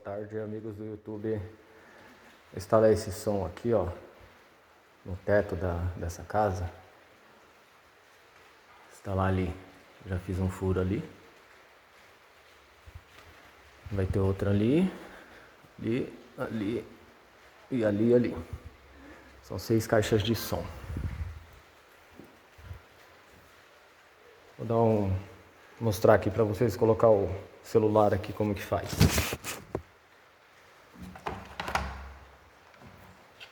tarde, amigos do YouTube. Eu instalei esse som aqui, ó, no teto dessa casa. Instalar ali. Já fiz um furo ali. Vai ter outro ali, ali e ali. São 6 caixas de som. Vou mostrar aqui para vocês, colocar o celular aqui como que faz.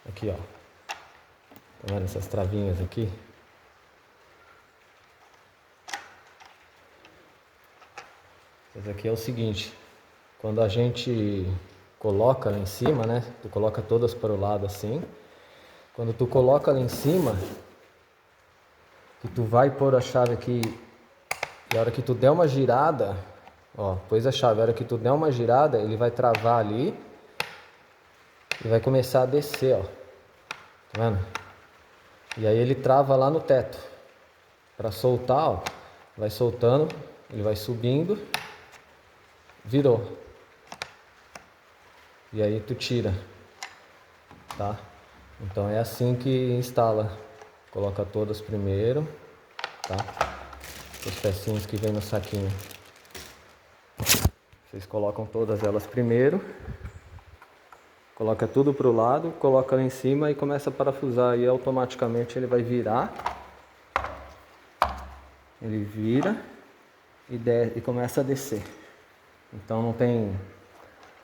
Aqui, ó. Tá vendo essas travinhas aqui? Isso aqui é o seguinte, quando a gente coloca lá em cima, né? Tu coloca todas para o lado assim. Quando tu coloca lá em cima, que tu vai pôr a chave aqui, e a hora que tu der uma girada, ó, pôs a chave, a hora que tu der uma girada, ele vai travar ali e vai começar a descer, ó. Tá vendo? E aí ele trava lá no teto. Para soltar, ó, vai soltando, ele vai subindo, virou. E aí tu tira, tá? Então é assim que instala. Coloca todas primeiro, tá? Os pecinhos que vem no saquinho. Vocês colocam todas elas primeiro. Coloca tudo pro lado, coloca lá em cima e começa a parafusar. E automaticamente ele vai virar. Ele vira e começa a descer. Então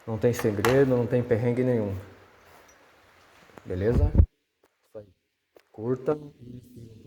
não tem segredo, não tem perrengue nenhum. Beleza? Isso aí. Curta e